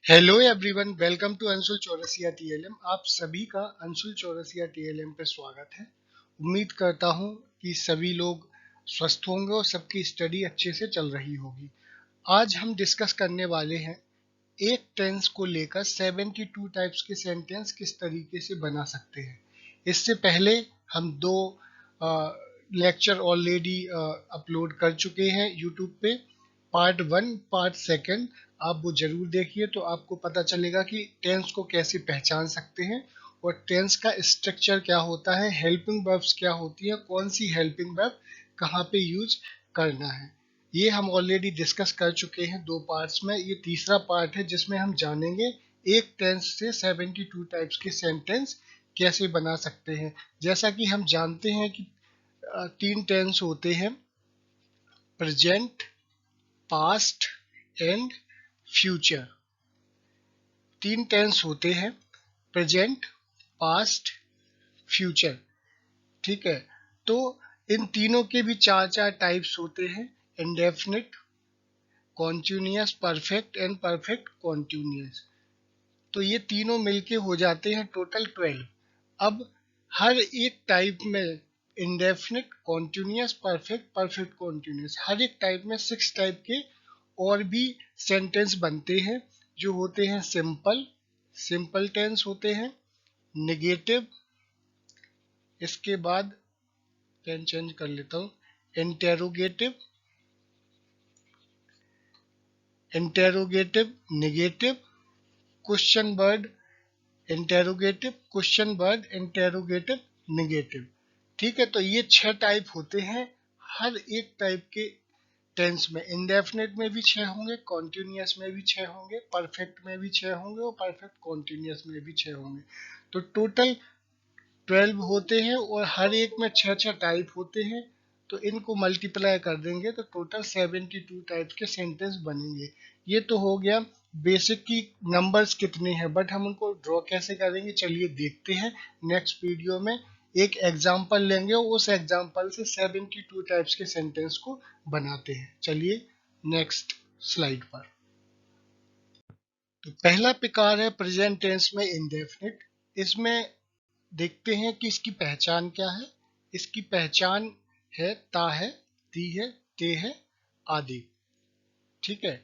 Hello everyone, welcome to Anshul Chaurasia TLM. आप सभी का अंशुल चौरसिया टीएलएम पे स्वागत है। उम्मीद करता हूँ कि सभी लोग स्वस्थ होंगे और सबकी स्टडी अच्छे से चल रही होगी। आज हम डिस्कस करने वाले हैं एक टेंस को लेकर 72 टाइप्स के सेंटेंस किस तरीके से बना सकते हैं। इससे पहले हम दो लेक्चर ऑलरेडी अपलोड कर चुके हैं यूट्यूब पे। पार्ट 1, पार्ट 2 आप वो जरूर देखिए, तो आपको पता चलेगा कि टेंस को कैसे पहचान सकते हैं और टेंस का स्ट्रक्चर क्या होता है, हेल्पिंग वर्ब्स क्या होती है, कौन सी हेल्पिंग वर्ब कहाँ पे यूज करना है। ये हम ऑलरेडी डिस्कस कर चुके हैं दो पार्ट्स में। ये तीसरा पार्ट है जिसमें हम जानेंगे एक टेंस से 72 टाइप्स के सेंटेंस कैसे बना सकते हैं। जैसा कि हम जानते हैं कि तीन टेंस होते हैं, प्रेजेंट, पास्ट एंड फ्यूचर। तीन टेंस होते हैं, प्रेजेंट, पास्ट, फ्यूचर। ठीक है, तो इन तीनों के भी चार चार टाइप्स होते हैं, indefinite, continuous perfect and perfect continuous. तो ये तीनों मिलके हो जाते हैं टोटल 12। अब हर एक टाइप में indefinite, continuous, perfect, perfect continuous, हर एक टाइप में 6 टाइप के और भी सेंटेंस बनते हैं जो होते हैं सिंपल, सिंपल टेंस होते हैं, नेगेटिव, इसके बाद पेन चेंज कर लेता हूँ, interrogative, interrogative negative, question word interrogative, question word interrogative negative. ठीक है, तो ये 6 टाइप होते हैं हर एक टाइप के टेंस में। इंडेफिनिट में भी 6 होंगे, कॉन्टिन्यूअस में भी 6 होंगे, परफेक्ट में भी 6 होंगे और परफेक्ट कॉन्टिन्यूअस में भी 6 होंगे। तो टोटल 12 होते हैं और हर एक में 6 टाइप होते हैं। तो इनको मल्टीप्लाई कर देंगे तो टोटल 72 टाइप के सेंटेंस बनेंगे। ये तो हो गया बेसिक की नंबर्स कितने हैं, बट हम उनको ड्रॉ कैसे करेंगे चलिए देखते हैं। नेक्स्ट वीडियो में एक एग्जांपल लेंगे और उस एग्जांपल से 72 टाइप्स के सेंटेंस को बनाते हैं। चलिए नेक्स्ट स्लाइड पर। तो पहला प्रकार है प्रेजेंट टेंस में इंडेफिनिट। इसमें देखते हैं कि इसकी पहचान क्या है। इसकी पहचान है ता है, ती है, ते है, आदि। ठीक है,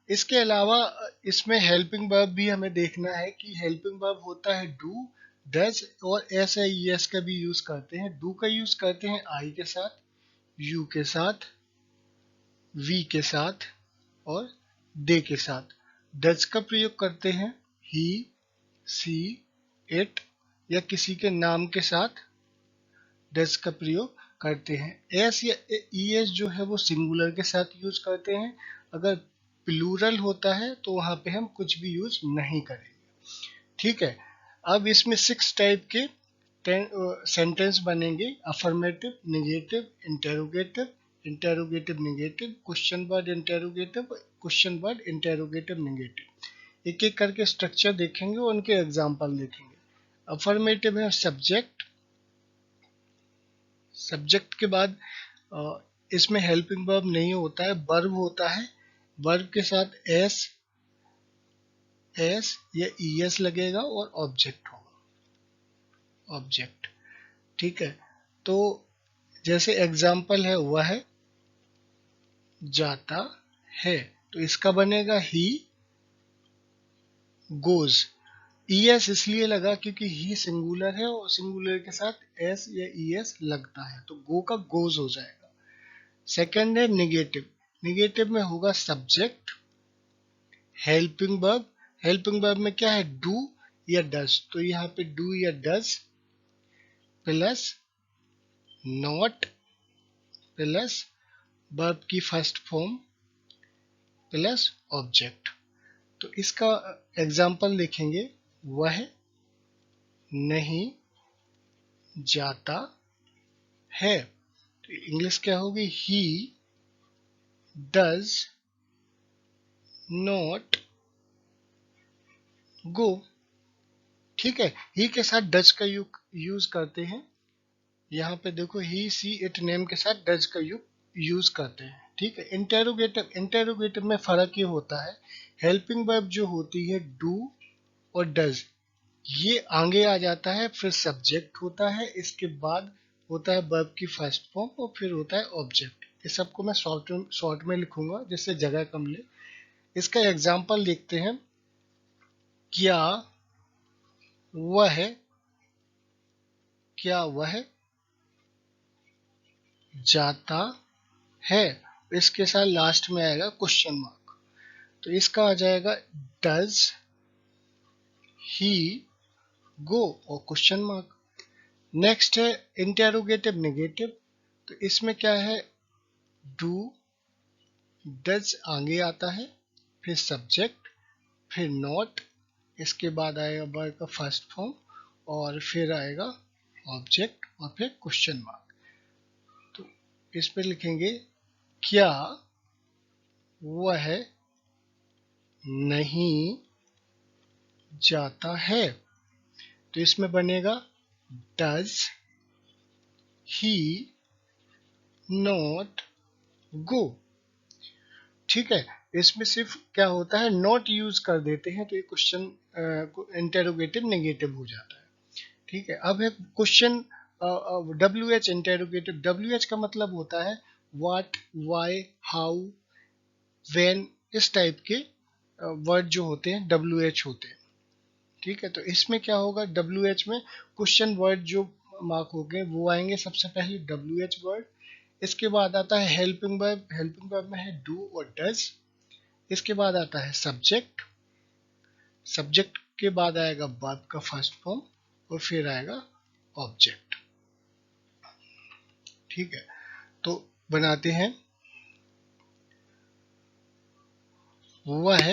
इसके अलावा इसमें हेल्पिंग वर्ब भी हमें देखना है कि हेल्पिंग वर्ब होता है डू, डज और एस या ईएस का भी यूज करते हैं। डू का यूज करते हैं आई के साथ, यू के साथ, वी के साथ और दे के साथ। डज का प्रयोग करते हैं ही, सी, इट या किसी के नाम के साथ डज का प्रयोग करते हैं। एस या ईएस जो है वो सिंगुलर के साथ यूज करते हैं। अगर प्लूरल होता है तो वहां पे हम कुछ भी यूज नहीं करेंगे। ठीक है, अब इसमें 6 टाइप के सेंटेंस बनेंगे, affirmative, negative, interrogative, interrogative negative, question word interrogative, question word interrogative negative. एक एक करके स्ट्रक्चर देखेंगे और उनके एग्जाम्पल देखेंगे। अफर्मेटिव है सब्जेक्ट, सब्जेक्ट के बाद इसमें हेल्पिंग वर्ब नहीं होता है, वर्ब होता है। वर्ब के साथ एस, एस या ईएस लगेगा और ऑब्जेक्ट होगा, ऑब्जेक्ट। ठीक है, तो जैसे एग्जाम्पल है वह जाता है, तो इसका बनेगा ही गोज। ईएस इसलिए लगा क्योंकि ही सिंगुलर है और सिंगुलर के साथ एस या ईएस लगता है, तो गो का गोज हो जाएगा। सेकेंड है निगेटिव। निगेटिव में होगा subject, helping verb. Helping verb में क्या है, डू या डज, तो यहाँ पे डू या does plus not plus verb की फर्स्ट फॉर्म प्लस ऑब्जेक्ट। तो इसका एग्जाम्पल देखेंगे, वह नहीं जाता है, तो इंग्लिश क्या होगी, ही डज नॉट गो। ठीक है, ही के साथ डज का यूज करते हैं। यहाँ पे देखो ही, सी, इट, नेम के साथ डज का यूज करते हैं। ठीक है। इंटेरोगेटिव में फर्क ये होता है, हेल्पिंग वर्ब जो होती है डू और डज, ये आगे आ जाता है, फिर सब्जेक्ट होता है, इसके बाद होता है वर्ब की फर्स्ट फॉर्म और फिर होता है ऑब्जेक्ट। ये सबको मैं शॉर्ट में लिखूंगा जिससे जगह कम ले। इसका एग्जाम्पल देखते हैं। क्या वह जाता है, इसके साथ लास्ट में आएगा क्वेश्चन मार्क, तो इसका आ जाएगा डज ही गो और क्वेश्चन मार्क। नेक्स्ट है इंटेरोगेटिव नेगेटिव, तो इसमें क्या है, डू डज आगे आता है, फिर सब्जेक्ट, फिर नॉट, इसके बाद आएगा वर्ब का फर्स्ट फॉर्म और फिर आएगा ऑब्जेक्ट और फिर क्वेश्चन मार्क। तो इस पे लिखेंगे क्या वह नहीं जाता है, तो इसमें बनेगा डज ही नॉट गो। ठीक है, इसमें सिर्फ क्या होता है, नॉट यूज कर देते हैं तो ये क्वेश्चन इंटेरोगेटिव नेगेटिव हो जाता है। ठीक है, अब है क्वेश्चन WH इंटेरोगेटिव। WH का मतलब होता है व्हाट, व्हाई, हाउ, व्हेन, इस टाइप के वर्ड जो होते हैं WH होते हैं। ठीक है, तो इसमें क्या होगा, WH में क्वेश्चन वर्ड जो मार्क हो गए वो आएंगे सबसे पहले WH वर्ड, इसके बाद आता है हेल्पिंग वर्ब। हेल्पिंग वर्ब में है डू और डज, इसके बाद आता है सब्जेक्ट, सब्जेक्ट के बाद आएगा वर्ब का फर्स्ट फॉर्म और फिर आएगा ऑब्जेक्ट। ठीक है, तो बनाते हैं, वह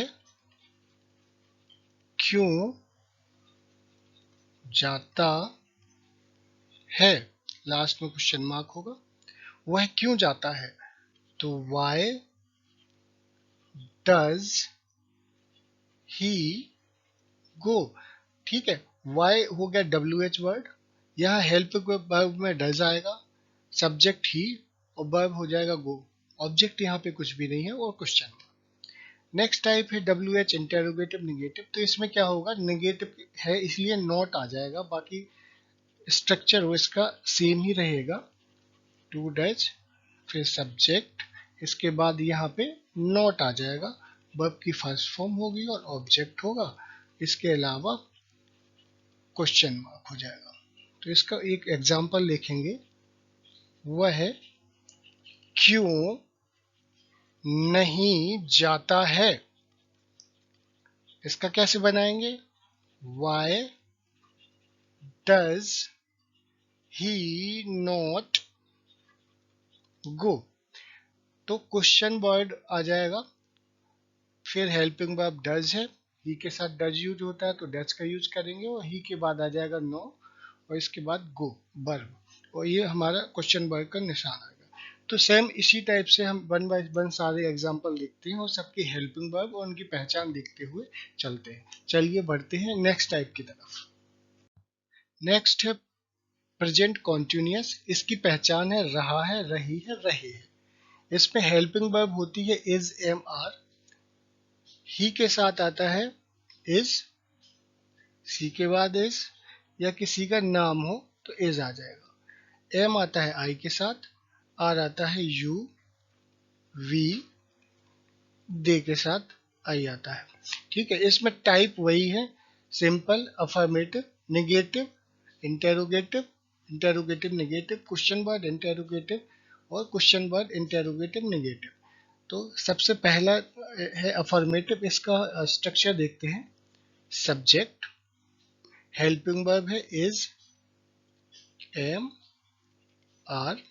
क्यों जाता है, लास्ट में क्वेश्चन मार्क होगा, वह क्यों जाता है, तो वाई डज ही गो। ठीक है, वाई हो गया WH वर्ड, यहाँ हेल्प वर्ब में डज आएगा, सब्जेक्ट ही और वर्ब हो जाएगा गो, ऑब्जेक्ट यहाँ पे कुछ भी नहीं है और क्वेश्चन। नेक्स्ट टाइप है WH इंटेरोगेटिव नेगेटिव, तो इसमें क्या होगा, नेगेटिव है इसलिए नॉट आ जाएगा, बाकी स्ट्रक्चर वो इसका सेम ही रहेगा, टू डज फिर सब्जेक्ट, इसके बाद यहाँ पे नॉट आ जाएगा, वर्ब की फर्स्ट फॉर्म होगी और ऑब्जेक्ट होगा, इसके अलावा क्वेश्चन मार्क हो जाएगा। तो इसका एक एग्जांपल देखेंगे, वह क्यों नहीं जाता है, इसका कैसे बनाएंगे, why does he not go, तो क्वेश्चन वर्ड आ जाएगा, फिर हेल्पिंग वर्ब डज है, ही के साथ डज यूज होता है तो डज का यूज करेंगे और ही के बाद आ जाएगा नो और इसके बाद गो वर्ब, और ये हमारा क्वेश्चन वर्ड का निशान आएगा। तो सेम इसी टाइप से हम वन बाय वन सारे एग्जांपल देखते हैं और सबकी हेल्पिंग वर्ब और उनकी पहचान देखते हुए चलते हैं। चलिए बढ़ते हैं नेक्स्ट टाइप की तरफ। नेक्स्ट है प्रेजेंट कॉन्टिन्यूअस, इसकी पहचान है रहा है, रही है, रहे हैं। इसमें हेल्पिंग वर्ब होती है इज, एम, आर, ही के साथ आता है इज, सी के बाद इज, या किसी का नाम हो तो इज आ जाएगा, एम आता है आई के साथ, आर आता है यू, वी, दे के साथ आई आता है। ठीक है, इसमें टाइप वही है, simple, affirmative, negative, interrogative, interrogative negative, question word interrogative और क्वेश्चन वर्ड इंटेरोगेटिव नेगेटिव। तो सबसे पहला है अफर्मेटिव, इसका स्ट्रक्चर देखते हैं। सब्जेक्ट, हेल्पिंग वर्ब है इज, एम, आर,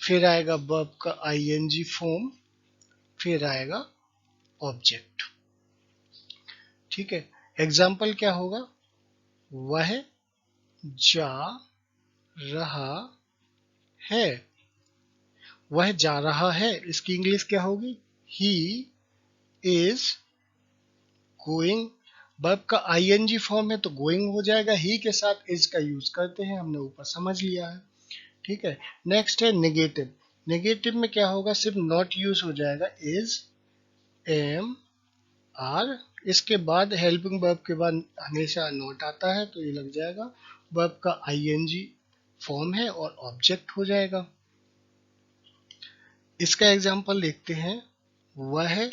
फिर आएगा वर्ब का आईएनजी फॉर्म, फिर आएगा ऑब्जेक्ट। ठीक है, एग्जाम्पल क्या होगा, वह जा रहा है, वह जा रहा है, इसकी इंग्लिश क्या होगी, ही इज गोइंग, वर्ब का आईएनजी फॉर्म है तो गोइंग हो जाएगा, ही के साथ इज का यूज करते हैं, हमने ऊपर समझ लिया है। ठीक है, नेक्स्ट है नेगेटिव, नेगेटिव में क्या होगा, सिर्फ नॉट यूज हो जाएगा, इज, एम, आर। इसके बाद हेल्पिंग वर्ब के बाद हमेशा नॉट आता है तो ये लग जाएगा, वर्ब का आईएनजी फॉर्म है और ऑब्जेक्ट हो जाएगा। इसका एग्जांपल देखते हैं, वह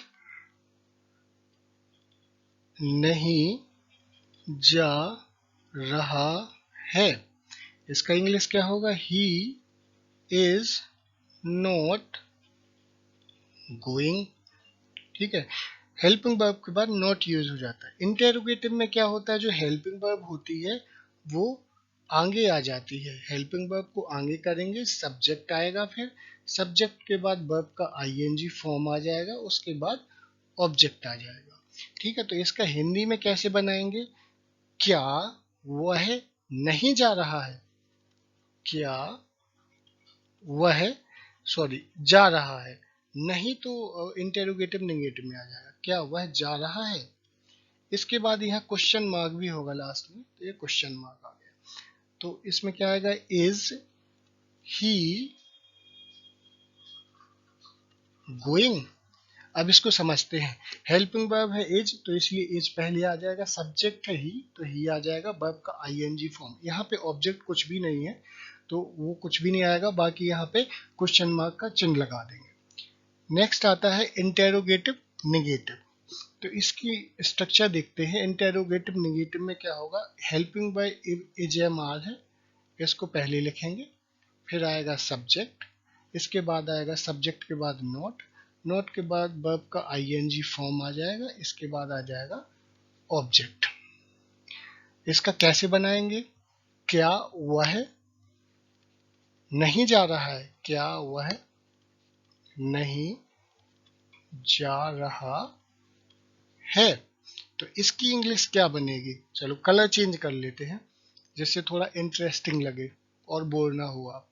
नहीं जा रहा है। इसका इंग्लिश क्या होगा, ही इज नॉट गोइंग। ठीक है, हेल्पिंग वर्ब के बाद नॉट यूज हो जाता है। इंटेरोगेटिव में क्या होता है, जो हेल्पिंग वर्ब होती है वो आगे आ जाती है। हेल्पिंग वर्ब को आगे करेंगे, सब्जेक्ट आएगा, फिर सब्जेक्ट के बाद वर्ब का आईएनजी फॉर्म आ जाएगा, उसके बाद ऑब्जेक्ट आ जाएगा। ठीक है, तो इसका हिंदी में कैसे बनाएंगे, क्या वह नहीं जा रहा है, क्या वह, सॉरी, जा रहा है, नहीं तो इंटेरोगेटिव नेगेटिव में आ जाएगा, क्या वह जा रहा है। इसके बाद यहाँ क्वेश्चन मार्क भी होगा लास्ट में, तो ये क्वेश्चन मार्क आ गया। तो इसमें क्या आएगा, इज ही गोइंग। अब इसको समझते हैं, हेल्पिंग वर्ब है इज, तो इसलिए इज पहले आ जाएगा, सब्जेक्ट है ही तो ही आ जाएगा, वर्ब का आईएनजी फॉर्म। यहाँ पे ऑब्जेक्ट कुछ भी नहीं है तो वो कुछ भी नहीं आएगा, बाकी यहाँ पे क्वेश्चन मार्क का चिन्ह लगा देंगे। नेक्स्ट आता है इंटेरोगेटिव नेगेटिव। तो इसकी स्ट्रक्चर देखते हैं। इंटेरोगेटिव नेगेटिव में क्या होगा, helping by is am are है, इसको पहले लिखेंगे, फिर आएगा सब्जेक्ट, इसके बाद आएगा सब्जेक्ट के बाद नोट, नोट के बाद वर्ब का आईएनजी फॉर्म आ जाएगा, इसके बाद आ जाएगा ऑब्जेक्ट। इसका कैसे बनाएंगे, क्या वह नहीं जा रहा है, क्या वह नहीं जा रहा है, तो इसकी इंग्लिश क्या बनेगी। चलो कलर चेंज कर लेते हैं जिससे थोड़ा इंटरेस्टिंग लगे और बोर ना हो आप।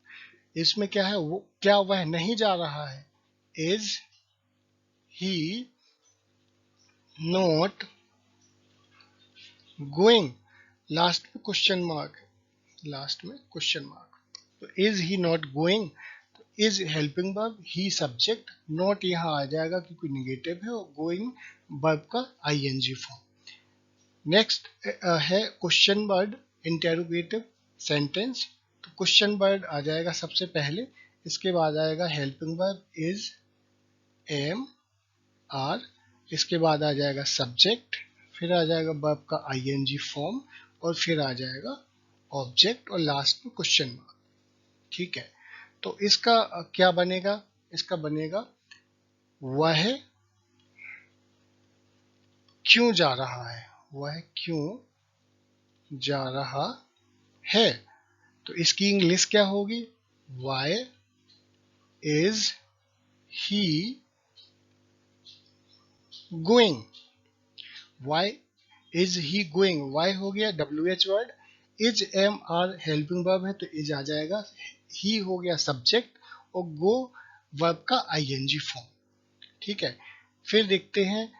इसमें क्या है, वो क्या वह नहीं जा रहा है, is he not going. Last में क्वेश्चन मार्क, लास्ट में क्वेश्चन मार्क, तो इज ही नॉट गोइंग, तो is helping verb, he subject, not यहाँ आ जाएगा क्योंकि निगेटिव है, और गोइंग वर्ब का आईएनजी फॉर्म। नेक्स्ट है क्वेश्चन वर्ड इंटेरोगेटिव सेंटेंस। तो क्वेश्चन वर्ड आ जाएगा सबसे पहले, इसके बाद आएगा helping verb is, am, are, इसके बाद आ जाएगा सब्जेक्ट, फिर आ जाएगा वर्ब का आईएनजी फॉर्म, और फिर आ जाएगा ऑब्जेक्ट, और लास्ट में क्वेश्चन मार्क। ठीक है, तो इसका क्या बनेगा, इसका बनेगा वह क्यों जा रहा है, वह क्यों जा रहा है, तो इसकी इंग्लिश क्या होगी, why is he going, why is he going, why हो गया W H word, is am are helping verb है तो इज आ जाएगा, ही हो गया सब्जेक्ट, और गो वर्ब का आईएनजी फॉर्म। ठीक है, फिर देखते हैं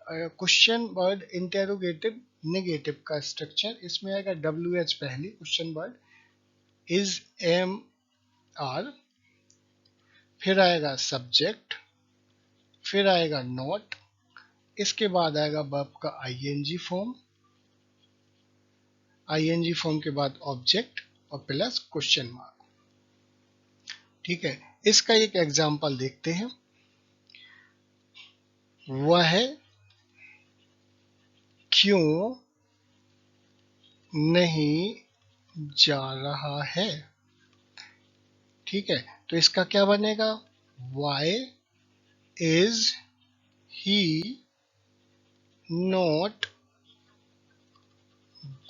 क्वेश्चन वर्ड इंटेरोगेटिव नेगेटिव का स्ट्रक्चर। इसमें आएगा डब्ल्यू एच पहले, question word is, am, are, फिर आएगा सब्जेक्ट, फिर आएगा नॉट, इसके बाद आएगा वर्ब का आईएनजी फॉर्म, आईएनजी फॉर्म के बाद ऑब्जेक्ट, और प्लस क्वेश्चन मार्क। ठीक है, इसका एक एग्जांपल देखते हैं, वह क्यों नहीं जा रहा है। ठीक है, तो इसका क्या बनेगा, why is he not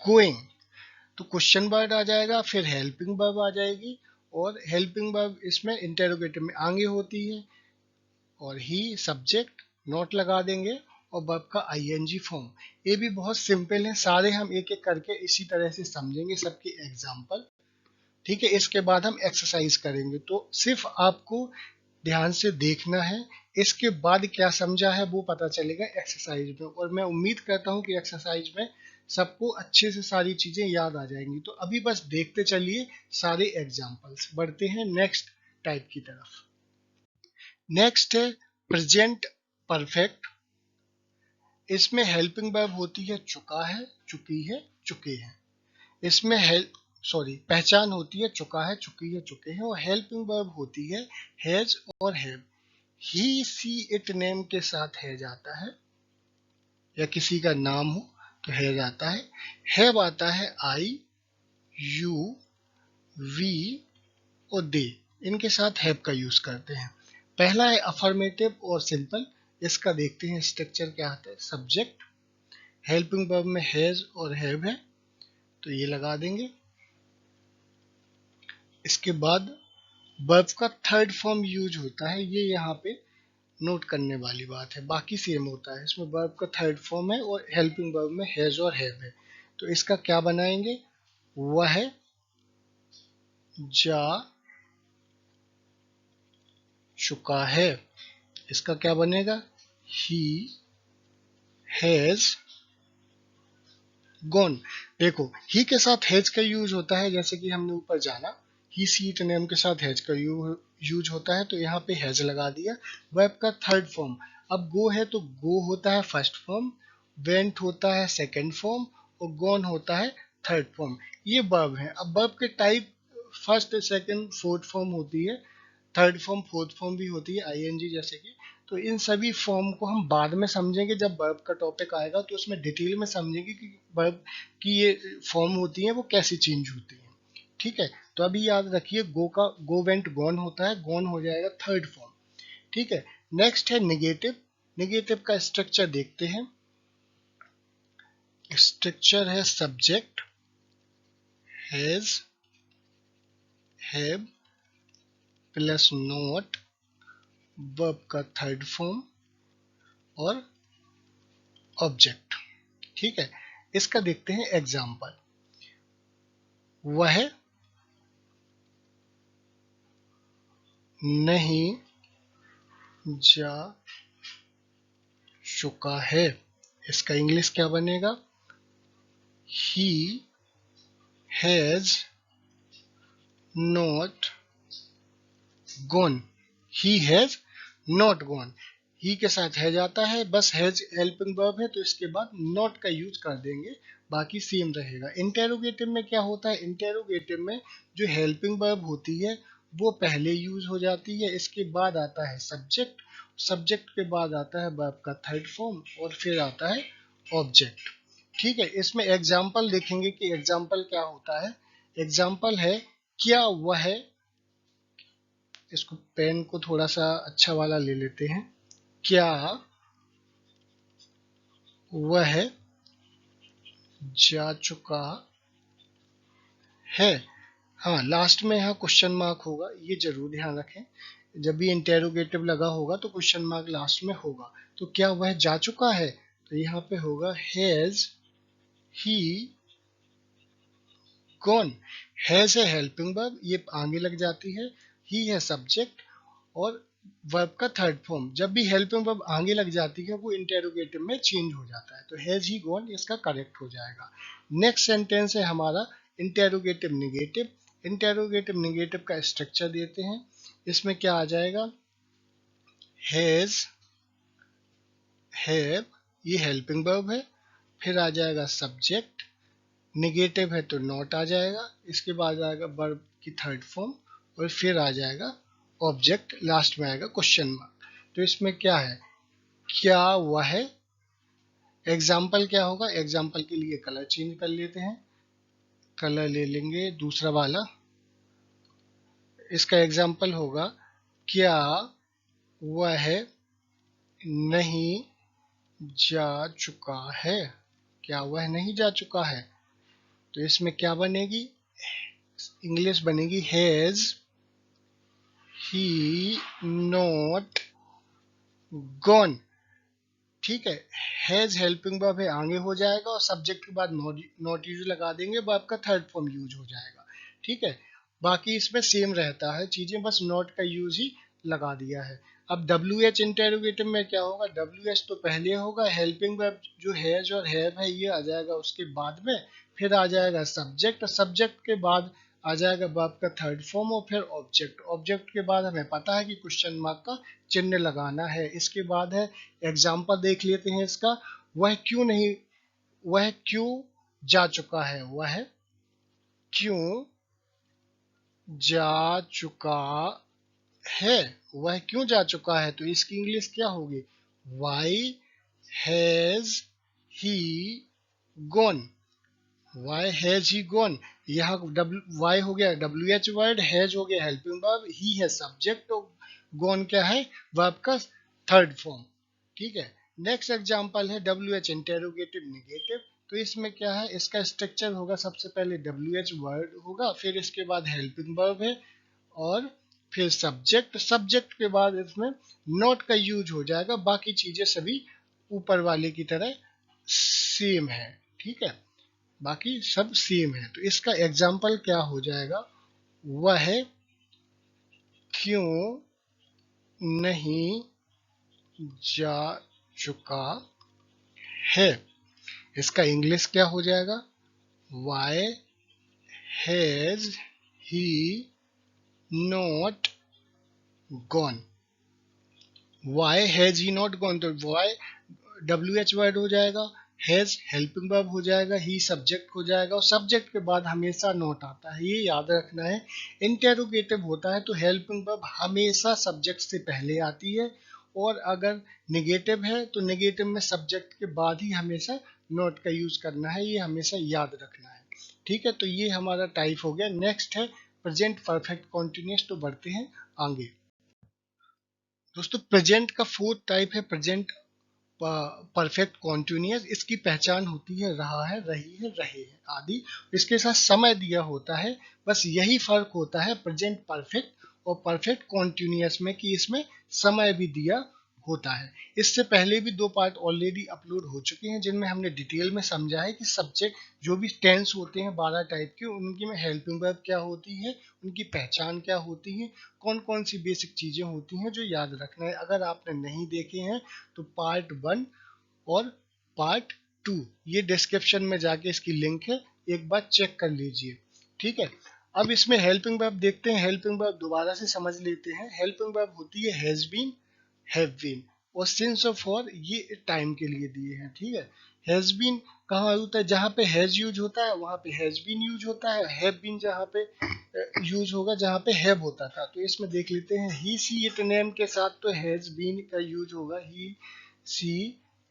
going, तो क्वेश्चन वर्ड आ जाएगा, फिर हेल्पिंग वर्ब आ जाएगी, और हेल्पिंग वर्ब इसमें इंटेरोगेटिव में आगे होती है, और ही सब्जेक्ट, नॉट लगा देंगे, और वर्ब का आईएनजी फॉर्म। ये भी बहुत सिंपल है, सारे हम एक एक करके इसी तरह से समझेंगे सबके एग्जाम्पल। ठीक है, इसके बाद हम एक्सरसाइज करेंगे, तो सिर्फ आपको ध्यान से देखना है, इसके बाद क्या समझा है वो पता चलेगा एक्सरसाइज में, और मैं उम्मीद करता हूँ कि एक्सरसाइज में सबको अच्छे से सारी चीजें याद आ जाएंगी। तो अभी बस देखते चलिए सारे एग्जाम्पल्स, बढ़ते हैं नेक्स्ट टाइप की तरफ। नेक्स्ट है प्रेजेंट परफेक्ट। इसमें हेल्पिंग वर्ब होती है चुका है, चुकी है, चुके हैं। इसमें पहचान होती है चुका है, चुकी है, चुके हैं। और हेल्पिंग वर्ब होती है हैज और have. He see it name के साथ हैज आता है, या किसी का नाम हो तो हैज आता है। हैव आता है आई, यू, वी और दे, इनके साथ हैव का यूज करते हैं। पहला है अफर्मेटिव और सिंपल। इसका देखते हैं स्ट्रक्चर क्या आता है। सब्जेक्ट, हेल्पिंग वर्ब में हैज और हैव है तो ये लगा देंगे। इसके बाद वर्ब का थर्ड फॉर्म यूज होता है, ये यहाँ पे नोट करने वाली बात है, बाकी सेम होता है। इसमें वर्ब का थर्ड फॉर्म है और हेल्पिंग वर्ब में हैज और हैव है। तो इसका क्या बनाएंगे, वह जा चुका है। इसका क्या बनेगा, ही हैज गॉन। देखो ही के साथ हैज का यूज होता है, जैसे कि हमने ऊपर जाना ही सीट नेम के साथ हैज का यूज होता है, तो यहाँ पे हैज लगा दिया। वर्ब का थर्ड फॉर्म, अब गो है तो गो होता है फर्स्ट फॉर्म, वेंट होता है सेकंड फॉर्म और गॉन होता है थर्ड फॉर्म। ये वर्ब है। अब वर्ब के type first second fourth form होती है, थर्ड फॉर्म फोर्थ फॉर्म भी होती है, आईएनजी जैसे कि। तो इन सभी फॉर्म को हम बाद में समझेंगे, जब वर्ब का टॉपिक आएगा तो उसमें डिटेल में समझेंगे कि वर्ब की ये फॉर्म होती है वो कैसे चेंज होती है। ठीक है, तो अभी याद रखिए गो का गो वेंट गॉन होता है, गॉन हो जाएगा थर्ड फॉर्म। ठीक है, नेक्स्ट है निगेटिव। निगेटिव का स्ट्रक्चर देखते हैं। स्ट्रक्चर है subject, has, have plus not, verb का थर्ड फॉर्म और ऑब्जेक्ट। ठीक है, इसका देखते हैं एग्जाम्पल। वह नहीं जा चुका है। इसका इंग्लिश क्या बनेगा, he has not gone. He has not gone, he के साथ हैज आता है, बस हैज हेल्पिंग वर्ब है तो इसके बाद नॉट का यूज कर देंगे, बाकी सेम रहेगा। इंटेरोगेटिव में क्या होता है, इंटेरोगेटिव में जो हेल्पिंग वर्ब होती है वो पहले यूज हो जाती है, इसके बाद आता है सब्जेक्ट, सब्जेक्ट के बाद आता है वर्ब का थर्ड फॉर्म और फिर आता है ऑब्जेक्ट। ठीक है, इसमें एग्जाम्पल देखेंगे कि एग्जाम्पल क्या होता है। एग्जाम्पल है क्या वह, इसको पेन को थोड़ा सा अच्छा वाला ले लेते हैं। क्या वह जा चुका है। हाँ, लास्ट में यहाँ क्वेश्चन मार्क होगा, ये जरूर ध्यान रखें। जब भी इंटेरोगेटिव लगा होगा तो क्वेश्चन मार्क लास्ट में होगा। तो क्या वह जा चुका है, तो यहाँ पे होगा हैज ही गॉन। हैज है हेल्पिंग वर्ब, ये आगे लग जाती है। ही है सब्जेक्ट और वर्ब का थर्ड फॉर्म। जब भी हेल्पिंग वर्ब आगे लग जाती है वो इंटेरोगेटिव में चेंज हो जाता है, तो हैज ही गॉन इसका करेक्ट हो जाएगा। नेक्स्ट सेंटेंस है हमारा इंटेरोगेटिव निगेटिव। इंटेरोगेटिव निगेटिव का स्ट्रक्चर देते हैं। इसमें क्या आ जाएगा, हैज, हैव, ये हेल्पिंग वर्ब है, फिर आ जाएगा सब्जेक्ट, निगेटिव है तो नॉट आ जाएगा, इसके बाद आएगा वर्ब की थर्ड फॉर्म और फिर आ जाएगा ऑब्जेक्ट, लास्ट में आएगा क्वेश्चन मार्क। तो इसमें क्या है, क्या वह है। एग्जाम्पल क्या होगा, एग्जाम्पल के लिए कलर चेंज कर लेते हैं। कलर ले लेंगे दूसरा वाला। इसका एग्जाम्पल होगा क्या वह नहीं जा चुका है। क्या वह नहीं जा चुका है, तो इसमें क्या बनेगी, इंग्लिश बनेगी हैज ही नॉट गॉन। ठीक है, हैज हेल्पिंग वर्ब है, आगे हो जाएगा और सब्जेक्ट के बाद नॉट यूज लगा देंगे, वर्ब का थर्ड फॉर्म यूज हो जाएगा। ठीक है, बाकी इसमें सेम रहता है चीजें, बस नॉट का यूज ही लगा दिया है। अब डब्ल्यू एच इंटेरोगेटिव में क्या होगा, डब्ल्यू एच तो पहले होगा, हेल्पिंग वर्ब जो हैज और हैव है ये आ जाएगा उसके बाद में, फिर आ जाएगा सब्जेक्ट, सब्जेक्ट के बाद आ जाएगा वर्ब का थर्ड फॉर्म और फिर ऑब्जेक्ट। ऑब्जेक्ट के बाद हमें पता है कि क्वेश्चन मार्क का चिन्ह लगाना है। इसके बाद है एग्जाम्पल देख लेते हैं इसका। वह क्यों जा चुका है, वह क्यों जा चुका है, वह क्यों जा चुका है, तो इसकी इंग्लिश क्या होगी, why has he gone, why has he gone. यहाँ वाई हो गया डब्ल्यू एच वर्ड, हैज हो गया हेल्पिंग वर्ब, ही है सब्जेक्ट, तो गॉन क्या है, वर्ब का थर्ड फॉर्म। ठीक है। नेक्स्ट एग्जांपल है डब्ल्यू एच इंटेरोगेटिव निगेटिव। तो इसमें क्या है, इसका स्ट्रक्चर होगा, सबसे पहले डब्ल्यू एच वर्ड होगा, फिर इसके बाद हेल्पिंग वर्ब है, और फिर सब्जेक्ट। सब्जेक्ट के बाद इसमें नॉट का यूज हो जाएगा, बाकी चीजें सभी ऊपर वाले की तरह सेम है। ठीक है, बाकी सब सेम है। तो इसका एग्जाम्पल क्या हो जाएगा, वह क्यों नहीं जा चुका है। इसका इंग्लिश क्या हो जाएगा, why has he not gone. Why has he not gone, तो वाई डब्ल्यू एच वर्ड हो जाएगा, हैज हेल्पिंग वर्ब हो जाएगा, ही सब्जेक्ट हो जाएगा, और सब्जेक्ट के बाद हमेशा नॉट आता है, ये याद रखना है। इंटेरोगेटिव होता है तो हेल्पिंग वर्ब हमेशा सब्जेक्ट से पहले आती है, और अगर निगेटिव है तो निगेटिव में सब्जेक्ट के बाद ही हमेशा नॉट का यूज करना है, ये हमेशा याद रखना है। ठीक है, तो ये हमारा टाइप हो गया। नेक्स्ट है प्रेजेंट परफेक्ट कॉन्टिन्यूअस, तो बढ़ते हैं आगे। दोस्तों प्रेजेंट का फोर्थ टाइप है प्रेजेंट परफेक्ट कॉन्टिन्यूअस। इसकी पहचान होती है रहा है, रही है, रहे हैं आदि। इसके साथ समय दिया होता है, बस यही फर्क होता है प्रेजेंट परफेक्ट और परफेक्ट कॉन्टिन्यूअस में कि इसमें समय भी दिया होता है। इससे पहले भी दो पार्ट ऑलरेडी अपलोड हो चुके हैं, जिनमें हमने डिटेल में समझा है कि सब्जेक्ट जो भी टेंस होते हैं 12 टाइप के, उनकी में हेल्पिंग वर्ब क्या होती है, उनकी पहचान क्या होती है, कौन कौन सी बेसिक चीजें होती हैं जो याद रखना है। अगर आपने नहीं देखे हैं तो पार्ट 1 और पार्ट 2 ये डिस्क्रिप्शन में जाके इसकी लिंक है, एक बार चेक कर लीजिए। ठीक है, अब इसमें हेल्पिंग वर्ब देखते हैं। हेल्पिंग वर्ब दोबारा से समझ लेते हैं। हेल्पिंग वर्ब होती है हैज बीन, हैव बीन, और सिंस और फॉर ये टाइम के लिए दिए हैं। ठीक है, हैज बीन कहाँ होता है, जहाँ पे हैज यूज होता है वहां पे हैज बीन यूज होता है। हैव बीन जहाँ पे यूज होगा जहाँ पे हैव होता था। तो इसमें देख लेते हैं, ही सी इट नेम के साथ तो हैज बीन का यूज होगा, ही सी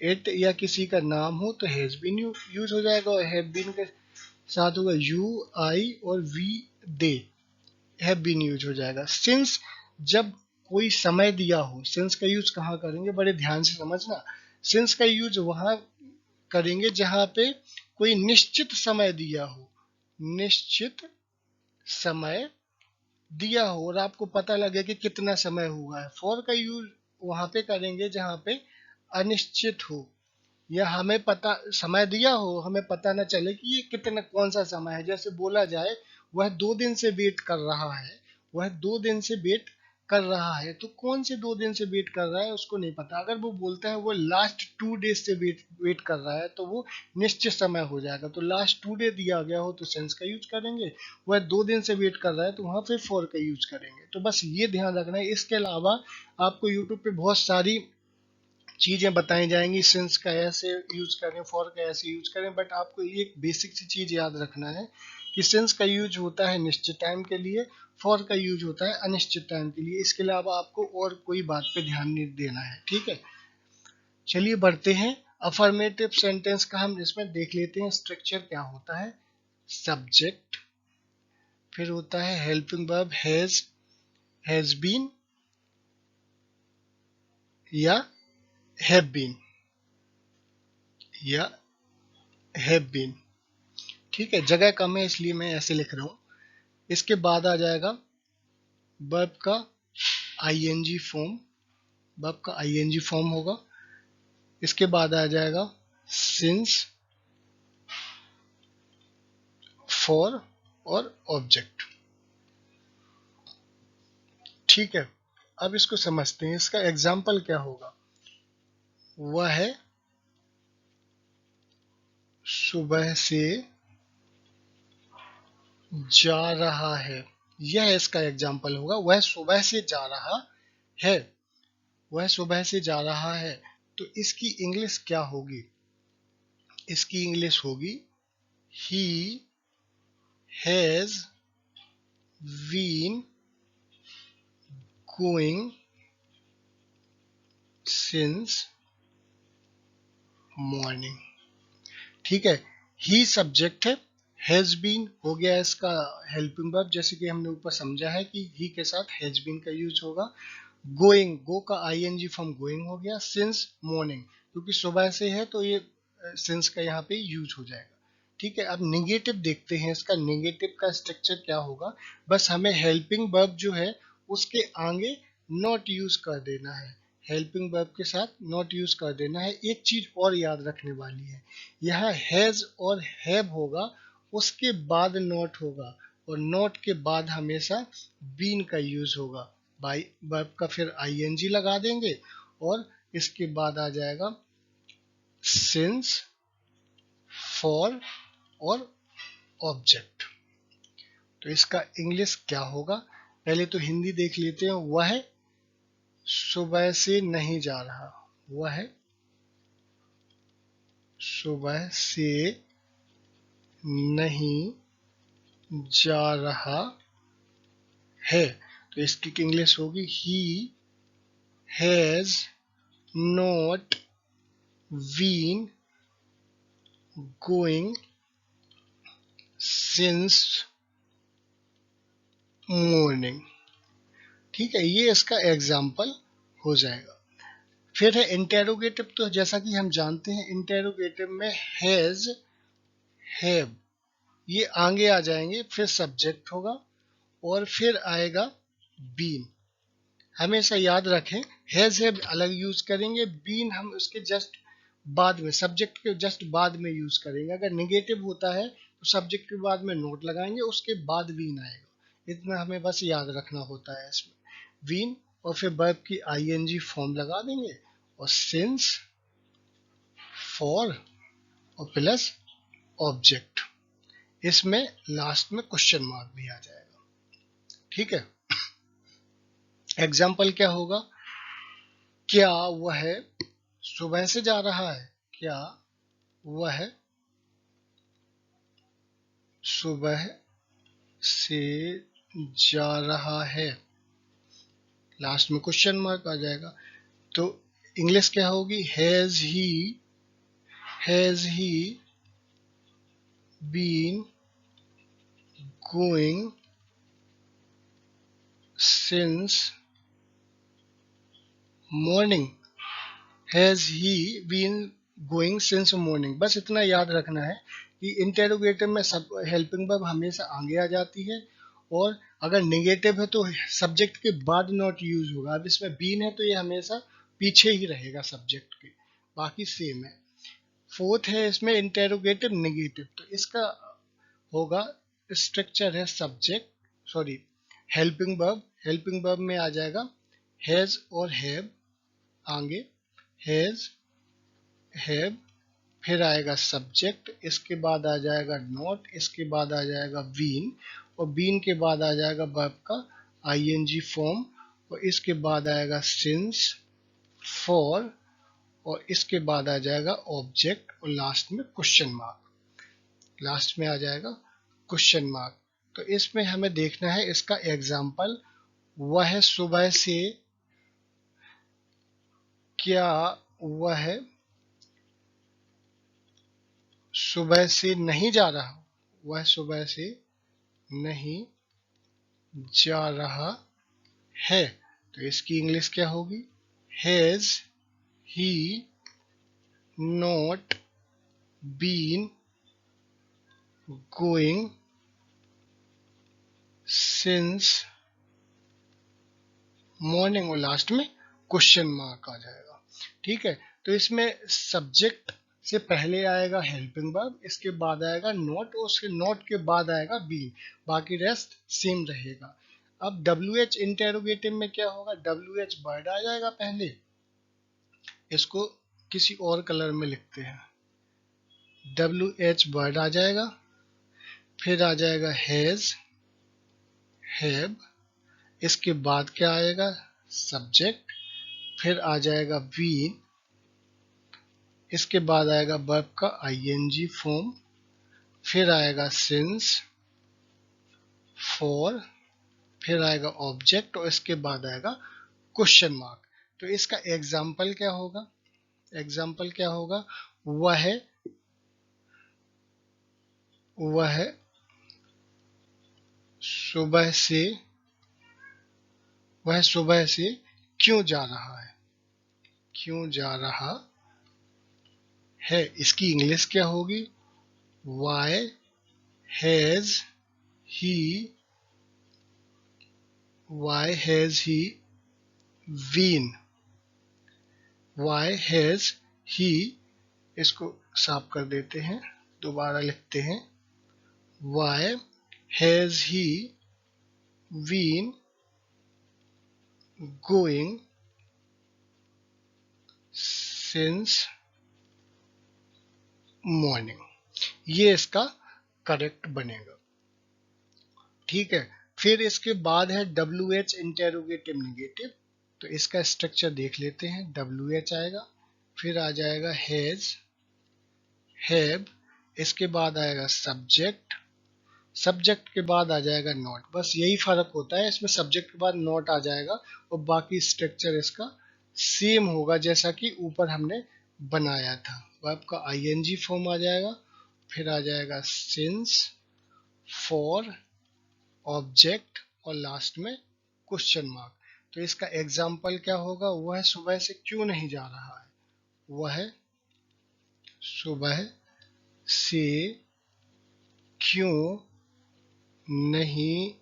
इट या किसी का नाम हो तो हैज बीन यूज हो जाएगा, और हैव बीन के साथ होगा यू, आई और we, they, have been use हो जाएगा। सिंस जब कोई समय दिया हो, सिंस का यूज कहाँ करेंगे, बड़े ध्यान से समझना। सिंस का यूज वहां करेंगे जहां पे कोई निश्चित समय दिया हो, निश्चित समय दिया हो और आपको पता लगे कि कितना समय हुआ है। फॉर का यूज वहां पे करेंगे जहां पे अनिश्चित हो, या हमें पता समय दिया हो, हमें पता न चले कि ये कितना कौन सा समय है। जैसे बोला जाए वह 2 दिन से वेट कर रहा है, वह 2 दिन से वेट कर रहा है, तो कौन से 2 दिन से वेट कर रहा है उसको नहीं पता। अगर वो बोलता है वो लास्ट 2 डेज से वेट कर रहा है तो वो निश्चित समय हो जाएगा। तो लास्ट 2 डे दिया गया हो तो सेंस का यूज करेंगे, वह 2 दिन से वेट कर रहा है तो वहां पे फॉर का यूज करेंगे। तो बस ये ध्यान रखना है। इसके अलावा आपको यूट्यूब पे बहुत सारी चीजें बताई जाएंगी, सिंस का ऐसे यूज करें, फॉर का ऐसे यूज करें, बट आपको एक बेसिक सी चीज याद रखना है कि सिंस का यूज होता है निश्चित टाइम के लिए, फॉर का यूज होता है अनिश्चित टाइम के लिए। इसके अलावा आपको और कोई बात पे ध्यान नहीं देना है। ठीक है, चलिए बढ़ते हैं। अफर्मेटिव सेंटेंस का हम इसमें देख लेते हैं स्ट्रक्चर क्या होता है। सब्जेक्ट, फिर होता है हेल्पिंग वर्ब हैज बीन या हैव बीन, या हैव बीन। ठीक है, जगह कम है इसलिए मैं ऐसे लिख रहा हूँ। इसके बाद आ जाएगा वर्ब का आईएनजी फॉर्म, वर्ब का आईएनजी फॉर्म होगा। इसके बाद आ जाएगा सिंस, फॉर और ऑब्जेक्ट। ठीक है, अब इसको समझते हैं। इसका एग्जाम्पल क्या होगा, वह सुबह से जा रहा है, यह इसका एग्जाम्पल होगा। वह सुबह से जा रहा है, वह सुबह से जा रहा है। तो इसकी इंग्लिश क्या होगी? इसकी इंग्लिश होगी he has been going since morning. ठीक है, ही सब्जेक्ट है, हैज बीन हो गया इसका हेल्पिंग वर्ब, जैसे कि हमने ऊपर समझा है कि ही के साथ हैज बीन का यूज होगा। गोइंग, गो का आईएनजी फॉर्म गोइंग हो गया। सिंस मॉर्निंग, क्योंकि सुबह से है तो ये सिंस का यहाँ पे यूज हो जाएगा। ठीक है, अब निगेटिव देखते हैं, इसका निगेटिव का स्ट्रक्चर क्या होगा। बस हमें हेल्पिंग वर्ब जो है उसके आगे नॉट यूज कर देना है, हेल्पिंग वर्ब के साथ नॉट यूज कर देना है। एक चीज और याद रखने वाली है, यहाँ हैज और हैव होगा, उसके बाद नॉट होगा, और नॉट के बाद हमेशा बीन का यूज होगा। बाई वर्ब का फिर आईएनजी लगा देंगे और इसके बाद आ जाएगा सिंस, फॉर और ऑब्जेक्ट। तो इसका इंग्लिश क्या होगा? पहले तो हिंदी देख लेते हैं। वह सुबह से नहीं जा रहा, वह सुबह से नहीं जा रहा है। तो इसकी इंग्लिश होगी he has not been going since morning. ठीक है, ये इसका एग्जाम्पल हो जाएगा। फिर है इंटेरोगेटिव। तो जैसा कि हम जानते हैं इंटेरोगेटिव में हैज, हैव ये आगे आ जाएंगे, फिर सब्जेक्ट होगा और फिर आएगा बीन। हमेशा याद रखें, हैज हैव अलग यूज करेंगे, बीन हम उसके जस्ट बाद में, सब्जेक्ट के जस्ट बाद में यूज करेंगे। अगर निगेटिव होता है तो सब्जेक्ट के बाद में नोट लगाएंगे, उसके बाद बीन आएगा। इतना हमें बस याद रखना होता है इसमें, बीन और फिर वर्ब की आईएनजी फॉर्म लगा देंगे और सिंस, फॉर और प्लस ऑब्जेक्ट। इसमें लास्ट में क्वेश्चन मार्क भी आ जाएगा। ठीक है, एग्जाम्पल क्या होगा? क्या वह सुबह से जा रहा है? क्या वह सुबह से जा रहा है? लास्ट में क्वेश्चन मार्क आ जाएगा। तो इंग्लिश क्या होगी? Has he been going since morning. Has he been going since morning. बस इतना याद रखना है कि इंटेरोगेटिव में सब हेल्पिंग वर्ब हमेशा आगे आ जाती है, और अगर निगेटिव है तो सब्जेक्ट के बाद नॉट यूज होगा। अब इसमें बीन है तो ये हमेशा पीछे ही रहेगा सब्जेक्ट के, बाकी सेम है। फोर्थ है इसमें इंटेरोगेटिव निगेटिव। तो इसका होगा स्ट्रक्चर है subject, sorry, helping verb. Helping verb में आ जाएगा हैज और हैव आगे, हैज, हैव, फिर आएगा सब्जेक्ट, इसके बाद आ जाएगा नॉट, इसके बाद आ जाएगा बीन, और बीन के बाद आ जाएगा वर्ब का आईएनजी फॉर्म, और इसके बाद आएगा सिंस, फॉर, और इसके बाद आ जाएगा ऑब्जेक्ट, और लास्ट में क्वेश्चन मार्क। लास्ट में आ जाएगा क्वेश्चन मार्क। तो इसमें हमें देखना है इसका एग्जाम्पल। वह सुबह से, क्या वह सुबह से नहीं जा रहा? वह सुबह से नहीं जा रहा है। तो इसकी इंग्लिश क्या होगी? Has he not been going since morning, और लास्ट में क्वेश्चन मार्क आ जाएगा। ठीक है, तो इसमें सब्जेक्ट से पहले आएगा हेल्पिंग वर्ब, इसके बाद आएगा नॉट, और उसके नॉट के बाद आएगा बीन, बाकी रेस्ट सेम रहेगा। अब डब्ल्यू एच इंटेरोगेटिव में क्या होगा? डब्ल्यू एच वर्ड आ जाएगा पहले, इसको किसी और कलर में लिखते हैं, डब्ल्यू एच वर्ड आ जाएगा, फिर आ जाएगा हैज, हैव, इसके बाद क्या आएगा, सब्जेक्ट, फिर आ जाएगा बीन, इसके बाद आएगा वर्ब का आईएनजी फॉर्म, फिर आएगा सिंस, फॉर, फिर आएगा ऑब्जेक्ट और इसके बाद आएगा क्वेश्चन मार्क। तो इसका एग्जाम्पल क्या होगा, एग्जाम्पल क्या होगा, वह सुबह से, वह सुबह से क्यों जा रहा है, क्यों जा रहा है। इसकी इंग्लिश क्या होगी, why has he, why has he been, why has he, इसको साफ कर देते हैं, दोबारा लिखते हैं, why has he been going since morning. ये इसका करेक्ट बनेगा, ठीक है। फिर इसके बाद है WH इंटेरोगेटिव नेगेटिव। तो इसका स्ट्रक्चर देख लेते हैं। WH आएगा, फिर आ जाएगा हैज, हैव, इसके बाद आएगा सब्जेक्ट, सब्जेक्ट के बाद आ जाएगा नॉट। बस यही फर्क होता है, इसमें सब्जेक्ट के बाद नॉट आ जाएगा और बाकी स्ट्रक्चर इसका सेम होगा जैसा कि ऊपर हमने बनाया था। वर्ब का आईएनजी फॉर्म आ जाएगा, फिर आ जाएगा सिंस, फॉर, ऑब्जेक्ट और लास्ट में क्वेश्चन मार्क। तो इसका एग्जाम्पल क्या होगा, वह सुबह से क्यों नहीं जा रहा है, वह सुबह से क्यों नहीं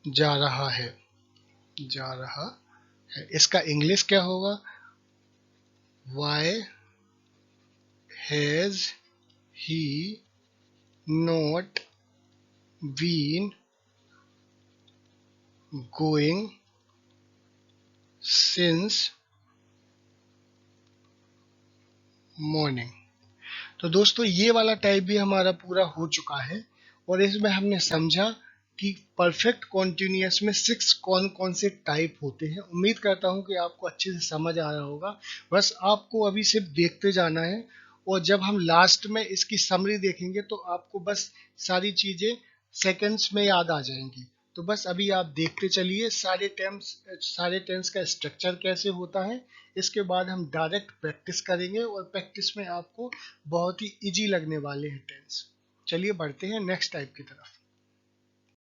जा रहा है, जा रहा है। इसका इंग्लिश क्या होगा, why has he not been going since morning. तो दोस्तों ये वाला टाइप भी हमारा पूरा हो चुका है और इसमें हमने समझा कि परफेक्ट कॉन्टिन्यूअस में 6 कौन कौन से टाइप होते हैं। उम्मीद करता हूं कि आपको अच्छे से समझ आ रहा होगा। बस आपको अभी सिर्फ देखते जाना है और जब हम लास्ट में इसकी समरी देखेंगे तो आपको बस सारी चीजें सेकंड्स में याद आ जाएंगी। तो बस अभी आप देखते चलिए सारे टेंस का स्ट्रक्चर कैसे होता है। इसके बाद हम डायरेक्ट प्रैक्टिस करेंगे और प्रैक्टिस में आपको बहुत ही इजी लगने वाले हैं टेंस। चलिए बढ़ते हैं नेक्स्ट टाइप की तरफ।